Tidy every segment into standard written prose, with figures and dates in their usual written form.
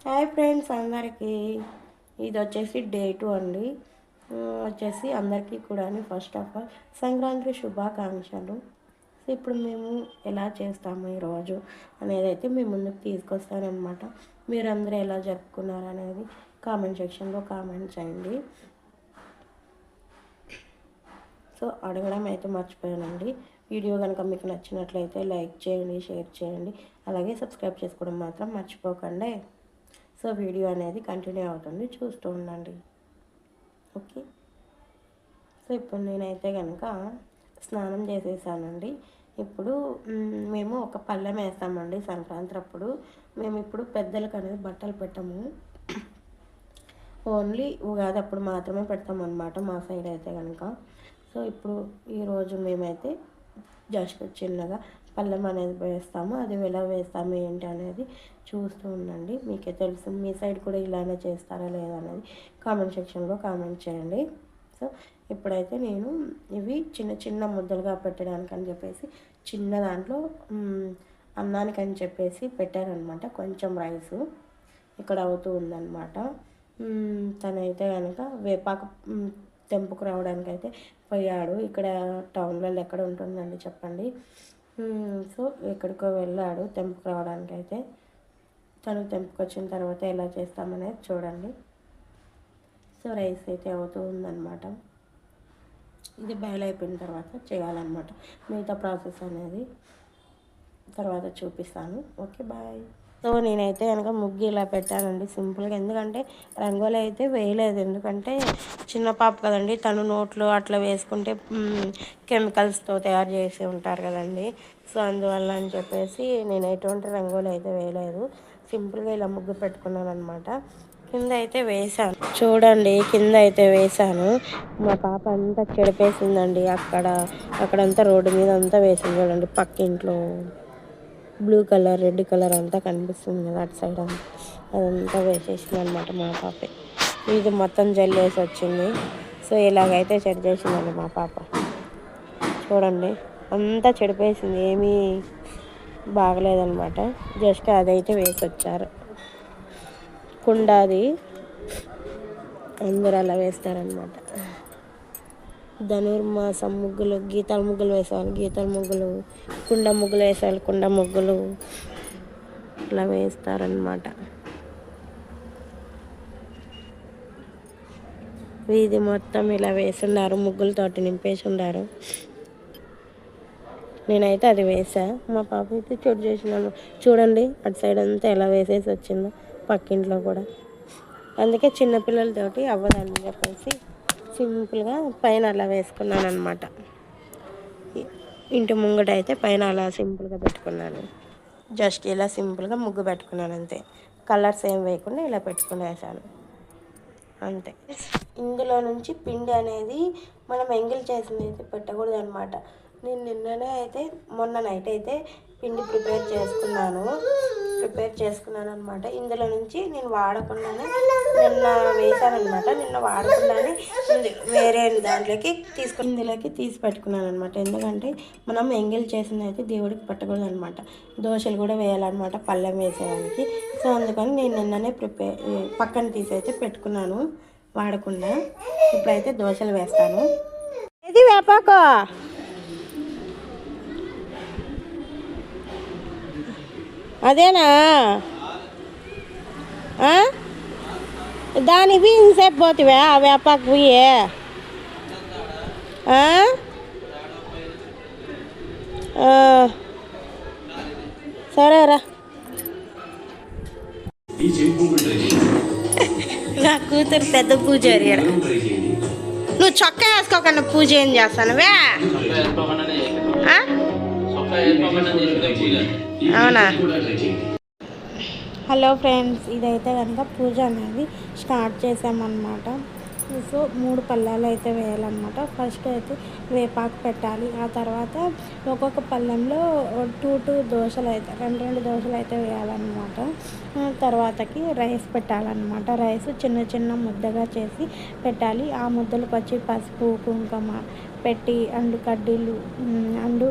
Hi friends అందరికీ, ఇది వచ్చేసి డే 2 అండి. వచ్చేసి అందరికీ కూడా ఫస్ట్ ఆఫ్ ఆల్ సంక్రాంతి శుభాకాంక్షలు. ఇప్పుడు మేము ఎలా చేస్తాము ఈరోజు అనేది అయితే మీ ముందుకు తీసుకొస్తానమాట. మీరందరూ ఎలా జరుపుకున్నారు అనేది కామెంట్ సెక్షన్లో కామెంట్ చేయండి. సో అడగడం అయితే మర్చిపోయానండి. వీడియో కనుక మీకు నచ్చినట్లయితే లైక్ చేయండి, షేర్ చేయండి, అలాగే సబ్స్క్రైబ్ చేసుకోవడం మాత్రం మర్చిపోకండి. సో వీడియో అనేది కంటిన్యూ అవుతుంది, చూస్తూ ఉండండి. ఓకే. సో ఇప్పుడు నేనైతే కనుక స్నానం చేసేసానండి. ఇప్పుడు మేము ఒక పళ్ళెం వేస్తామండి సంక్రాంతి అప్పుడు. మేము ఇప్పుడు పెద్దలకు అనేది బట్టలు పెట్టాము, ఓన్లీ ఉగాది అప్పుడు మాత్రమే పెడతామన్నమాట మా సైడ్ అయితే కనుక. సో ఇప్పుడు ఈరోజు మేమైతే జస్ట్ చిన్నగా పళ్ళెం అనేది వేస్తాము. అది ఎలా వేస్తాము ఏంటి అనేది చూస్తూ ఉండండి, మీకే తెలుసు. మీ సైడ్ కూడా ఇలానే చేస్తారా లేదా అనేది కామెంట్ సెక్షన్లో కామెంట్ చేయండి. సో ఇప్పుడైతే నేను ఇవి చిన్న చిన్న ముద్దలుగా పెట్టడానికి అని చెప్పేసి చిన్న దాంట్లో అన్నానికి అని చెప్పేసి పెట్టారనమాట. కొంచెం రైసు ఇక్కడ అవుతూ ఉందన్నమాట. తనైతే కనుక వేపాకు తెంపుకు రావడానికి అయితే పోయాడు. ఇక్కడ టౌన్లలో ఎక్కడ ఉంటుందండి చెప్పండి. సో ఎక్కడికో వెళ్ళాడు తెంపుకు రావడానికి. అయితే తను తెంపుకొచ్చిన తర్వాత ఎలా చేస్తామనేది చూడండి. సో రైస్ అయితే అవుతూ ఉందన్నమాట. ఇది బాయిల్ అయిపోయిన తర్వాత చేయాలన్నమాట. మిగతా ప్రాసెస్ అనేది తర్వాత చూపిస్తాను. Okay, bye. సో నేనైతే కనుక ముగ్గు ఇలా పెట్టానండి సింపుల్గా. ఎందుకంటే రంగోలి అయితే వేయలేదు, ఎందుకంటే చిన్న పాప కదండి, తను నోట్లో అట్లా వేసుకుంటే కెమికల్స్తో తయారు చేసి ఉంటారు కదండి. సో అందువల్ల అని చెప్పేసి నేను ఎటువంటి రంగోలి అయితే వేయలేదు, సింపుల్గా ఇలా ముగ్గు పెట్టుకున్నాను అనమాట. కింద అయితే వేసాను చూడండి, కింద అయితే వేసాను. మా పాప అంతా చెడిపేసిందండి. అక్కడంతా రోడ్డు మీద అంతా వేసింది చూడండి. పక్కింట్లో బ్లూ కలర్, రెడ్ కలర్ అంతా కనిపిస్తుంది కదా, అటు సైడ్ అదంతా వేసేసింది అనమాట మా పాపే. ఇది మొత్తం జల్లేసి వచ్చింది. సో ఇలాగైతే చెడు చేసిందండి మా పాప. చూడండి అంతా చెడిపేసింది, ఏమీ బాగలేదనమాట. జస్ట్ అదైతే వేసి వచ్చారు. కుండాది అందరూ అలా వేస్తారనమాట. ధనుర్మాసం ముగ్గులు, గీతాల ముగ్గులు వేసేవాళ్ళు గీతాల ముగ్గులు, కుండ ముగ్గులు వేసేవాళ్ళు కుండ ముగ్గులు, ఇలా వేస్తారనమాట. వీధి మొత్తం ఇలా వేసున్నారు, ముగ్గులతోటి నింపేసి ఉన్నారు. నేనైతే అది వేసా, మా పాప అయితే చోటు చేసినాను. చూడండి అటు సైడ్ అంతా ఎలా వేసేసి వచ్చిందో, పక్కింట్లో కూడా. అందుకే చిన్నపిల్లలతోటి అవ్వదని చెప్పేసి సింపుల్గా పైన అలా వేసుకున్నాను అనమాట. ఇంటి ముంగట అయితే పైన అలా సింపుల్గా పెట్టుకున్నాను. జస్ట్ ఇలా సింపుల్గా ముగ్గు పెట్టుకున్నాను అంతే. కలర్స్ ఏం వేయకుండా ఇలా పెట్టుకునేసాను అంతే. ఇందులో నుంచి పిండి అనేది మనం ఎంగిల్ చేసింది అయితే పెట్టకూడదు అనమాట. నేను నిన్ననే అయితే మొన్న నైట్ అయితే పిండి ప్రిపేర్ చేసుకున్నాను అనమాట. ఇందులో నుంచి నేను వాడకుండానే నిన్న వేసానమాట. నిన్న వాడకుండానే వేరే దాంట్లోకి ఇందులోకి తీసి పెట్టుకున్నాను అనమాట. ఎందుకంటే మనం ఎంగిల్ చేసింది అయితే దేవుడికి పెట్టకూడదు అనమాట. దోశలు కూడా వేయాలన్నమాట పళ్ళెం వేసేదానికి. సో అందుకని నేను నిన్ననే పక్కన తీసి అయితే పెట్టుకున్నాను వాడకుండా. ఇప్పుడైతే దోశలు వేస్తాను. ఇది వేపాకో అదేనా దానికి ఇంతసేపు పోతివా ఆ వేపాకు పోయి? సరేరా. నా కూతురు పెద్ద పూజారి. నువ్వు చొక్కా వేసుకోకుండా పూజ ఏం చేస్తానువే? అవునా? హలో ఫ్రెండ్స్, ఇదైతే కనుక పూజ అనేది స్టార్ట్ చేసామన్నమాట. సో 3 పళ్ళాలు అయితే వేయాలన్నమాట. ఫస్ట్ అయితే వేపాకు పెట్టాలి. ఆ తర్వాత ఒక్కొక్క పళ్ళెంలో 2 దోశలు అయితే 2 దోశలు అయితే వేయాలన్నమాట. తర్వాతకి రైస్ పెట్టాలన్నమాట. రైస్ చిన్న చిన్న ముద్దగా చేసి పెట్టాలి. ఆ ముద్దలకు వచ్చి పసుపు కుంకుమ పెట్టి అండు కడ్డీలు అండు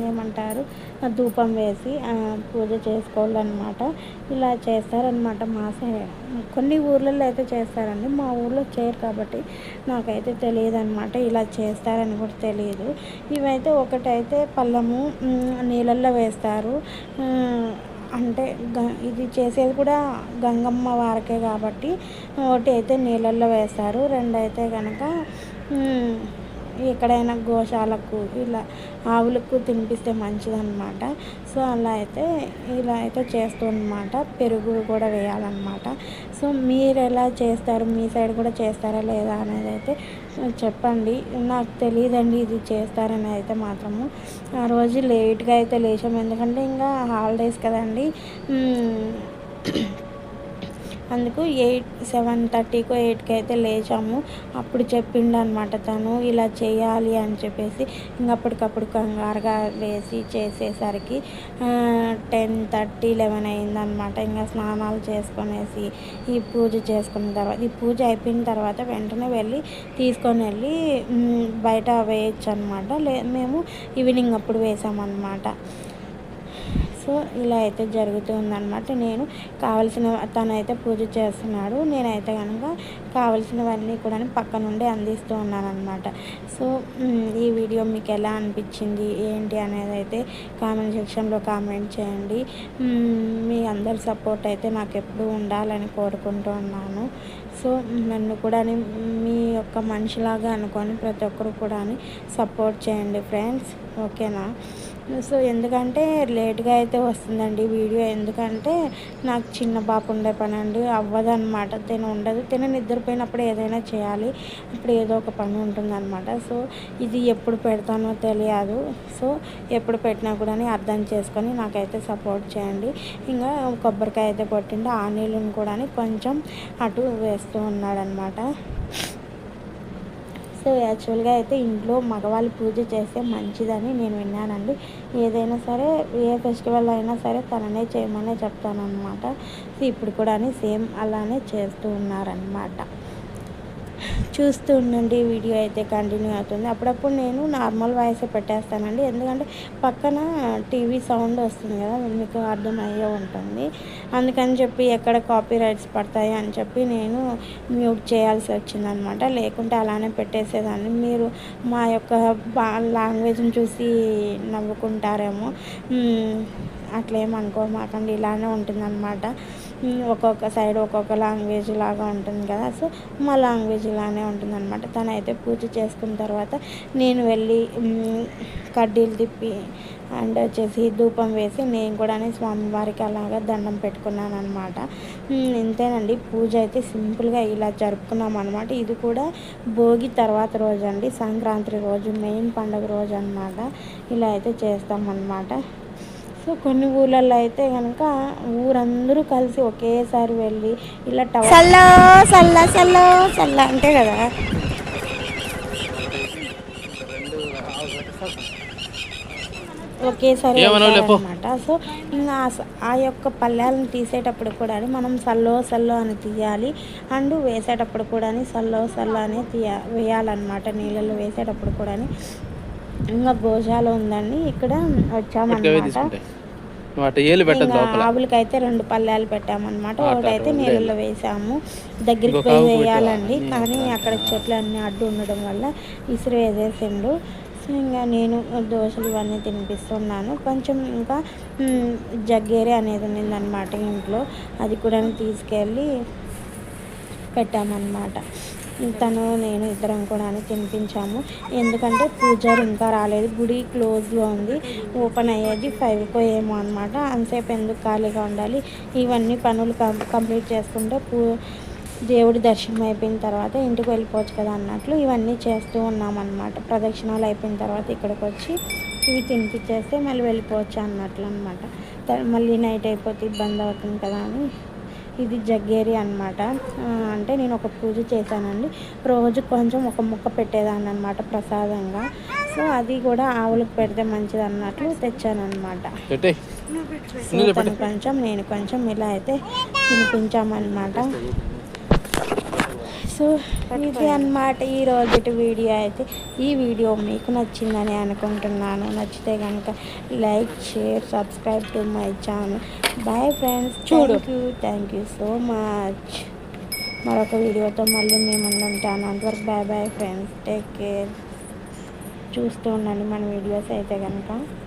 ఏమంటారు ధూపం వేసి పూజ చేసుకోవాలన్నమాట. ఇలా చేస్తారనమాట మా సైడ్. కొన్ని ఊర్లలో అయితే చేస్తారండి, మా ఊర్లో చేయరు కాబట్టి నాకైతే తెలియదు అనమాట. ఇలా చేస్తారని కూడా తెలియదు. ఇవైతే ఒకటైతే పళ్ళము నీళ్ళల్లో వేస్తారు. అంటే ఇది చేసేది కూడా గంగమ్మ వారికే కాబట్టి ఒకటి అయితే నీళ్ళల్లో వేస్తారు, రెండు అయితే కనుక ఎక్కడైనా గోశాలకు ఇలా ఆవులకు తినిపిస్తే మంచిదన్నమాట. సో అలా అయితే ఇలా అయితే చేస్తామన్నమాట. పెరుగు కూడా వేయాలన్నమాట. సో మీరు ఎలా చేస్తారు, మీ సైడ్ కూడా చేస్తారా లేదా అనేది అయితే చెప్పండి. నాకు తెలియదండి ఇది చేస్తారని అయితే మాత్రము. ఆ రోజు లేట్గా అయితే లేచాము, ఎందుకంటే ఇంకా హాలిడేస్ కదండి. అందుకు 7:30కో 8కి అయితే లేచాము. అప్పుడు చెప్పిండు అనమాట తను ఇలా చేయాలి అని చెప్పేసి. ఇంకా అప్పటికప్పుడు కంగారుగా లేచి చేసేసరికి 10:30, 11 అయిందనమాట. ఇంకా స్నానాలు చేసుకొనేసి ఈ పూజ చేసుకున్న తర్వాత, ఈ పూజ అయిపోయిన తర్వాత వెంటనే వెళ్ళి తీసుకొని వెళ్ళి బయట వేయచ్చు అనమాట. మేము ఈవినింగ్ అప్పుడు వేసామన్నమాట. సో ఇలా అయితే జరుగుతుందన్నమాట. నేను కావలసిన తనైతే పూజ చేస్తున్నాడు, నేనైతే కనుక కావలసినవన్నీ కూడా పక్క నుండి అందిస్తూ ఉన్నానన్నమాట. సో ఈ వీడియో మీకు ఎలా అనిపించింది ఏంటి అనేది అయితే కామెంట్ సెక్షన్లో కామెంట్ చేయండి. మీ అందరి సపోర్ట్ అయితే నాకు ఎప్పుడూ ఉండాలని కోరుకుంటూ ఉన్నాను. సో నన్ను కూడా మీ యొక్క మనిషిలాగా అనుకొని ప్రతి ఒక్కరు కూడా సపోర్ట్ చేయండి ఫ్రెండ్స్, ఓకేనా. సో ఎందుకంటే లేట్గా అయితే వస్తుందండి వీడియో, ఎందుకంటే నాకు చిన్న బాబు ఉండే పని అండి, అవ్వదన్నమాట. ఉండదు, నిద్రపోయినప్పుడు ఏదైనా చేయాలి, ఇప్పుడు ఏదో ఒక పని ఉంటుందన్నమాట. సో ఇది ఎప్పుడు పెడతానో తెలియదు. సో ఎప్పుడు పెట్టినా కూడా అర్థం చేసుకొని నాకైతే సపోర్ట్ చేయండి. ఇంకా కొబ్బరికాయ అయితే కొట్టిండు, ఆ నీళ్ళని కూడా కొంచెం అటు వేస్తూ ఉన్నాడనమాట. సో యాక్చువల్గా అయితే ఇంట్లో మగవాళ్ళు పూజ చేస్తే మంచిదని నేను విన్నానండి. ఏదైనా సరే, ఏ ఫెస్టివల్ అయినా సరే తననే చేయమనే చెప్తానన్నమాట. సో ఇప్పుడు కూడా సేమ్ అలానే చేస్తూ ఉన్నారనమాట. చూస్తూ ఉండండి, వీడియో అయితే కంటిన్యూ అవుతుంది. అప్పుడప్పుడు నేను నార్మల్ వాయిస్ పెట్టేస్తానండి, ఎందుకంటే పక్కన టీవీ సౌండ్ వస్తుంది కదా, మీకు అర్థమయ్యే ఉంటుంది. అందుకని చెప్పి ఎక్కడ కాపీ రైట్స్ పడతాయి అని చెప్పి నేను మ్యూట్ చేయాల్సి వచ్చిందనమాట. లేకుంటే అలానే పెట్టేసేదాన్ని. మీరు మా యొక్క లాంగ్వేజ్ని చూసి నవ్వుకుంటారేమో, అట్లేమనుకోమాకండి, ఇలానే ఉంటుందన్నమాట. ఒక్కొక్క సైడ్ ఒక్కొక్క లాంగ్వేజ్ లాగా ఉంటుంది కదా. సో మా లాంగ్వేజ్ ఇలానే ఉంటుందన్నమాట. తనైతే పూజ చేసుకున్న తర్వాత నేను వెళ్ళి కడ్డీలు తిప్పి అండ్ వచ్చేసి ధూపం వేసి నేను కూడా స్వామివారికి అలాగా దండం పెట్టుకున్నాను అనమాట. ఇంతేనండి, పూజ అయితే సింపుల్గా ఇలా జరుపుకున్నాం అనమాట. ఇది కూడా భోగి తర్వాత రోజు అండి, సంక్రాంతి రోజు, మెయిన్ పండుగ రోజు అనమాట. ఇలా అయితే చేస్తామన్నమాట. సో కొన్ని ఊళ్ళల్లో అయితే కనుక ఊరందరూ కలిసి ఒకేసారి వెళ్ళి ఇలా సల్లా సల్లా సల్లా సల్లా అంటే కదా, ఒకేసారి అనమాట. సో ఇంకా ఆ యొక్క పళ్ళాలను తీసేటప్పుడు కూడా మనం సల్లో సల్లో అని తీయాలి, అండ్ వేసేటప్పుడు కూడా సల్లో సల్లో అని వేయాలన్నమాట. నీళ్ళలో వేసేటప్పుడు కూడా. ఇంకా గోశాల ఉందండి, ఇక్కడ వచ్చామన్నమాట. ఆవులకైతే 2 పళ్ళాలు పెట్టామన్నమాట. ఒకటైతే నీళ్ళలో వేసాము, దగ్గరికి పోయి వేయాలండి, కానీ అక్కడ చెట్లు అన్నీ అడ్డు ఉండడం వల్ల ఇసురు వేసేసిండు. సో ఇంకా నేను దోశలు ఇవన్నీ తినిపిస్తున్నాను. కొంచెం ఇంకా జగ్గేరి అనేది ఉన్నిందనమాట ఇంట్లో, అది కూడా తీసుకెళ్ళి పెట్టామన్నమాట. తను నేను ఇద్దరం కూడా తినిపించాము, ఎందుకంటే పూజారి ఇంకా రాలేదు, గుడి క్లోజ్లో ఉంది, ఓపెన్ అయ్యేది 5కో ఏమో అనమాట. అంతసేపు ఎందుకు ఖాళీగా ఉండాలి, ఇవన్నీ పనులు కంప్లీట్ చేసుకుంటే దేవుడి దర్శనం అయిపోయిన తర్వాత ఇంటికి వెళ్ళిపోవచ్చు కదా అన్నట్లు ఇవన్నీ చేస్తూ ఉన్నామన్నమాట. ప్రదక్షిణాలు అయిపోయిన తర్వాత ఇక్కడికి వచ్చి ఇవి తినిపించేస్తే మళ్ళీ వెళ్ళిపోవచ్చు అన్నట్లు అనమాట. మళ్ళీ నైట్ అయిపోతే ఇబ్బంది అవుతుంది కదా అని. ఇది జగ్గేరి అనమాట. అంటే నేను ఒక పూజ చేశానండి, రోజు కొంచెం ఒక ముక్క పెట్టేదాన్ని అనమాట ప్రసాదంగా. సో అది కూడా ఆవులకు పెడితే మంచిది అన్నట్లు తెచ్చానమాట. సో తను కొంచెం నేను కొంచెం ఇలా అయితే తినిపించామన్నమాట. సో ఇది అన్నమాట ఈ రోజు వీడియో అయితే. ఈ వీడియో మీకు నచ్చిందని అనుకుంటున్నాను. నచ్చితే కనుక like, share, subscribe to my channel. Bye friends. Thank you so much. మరొక వీడియోతో మళ్ళీ మేము ఉంటాను. అంతవరకు bye bye friends. Take care. చూస్తూ ఉండండి మన వీడియోస్ అయితే కనుక.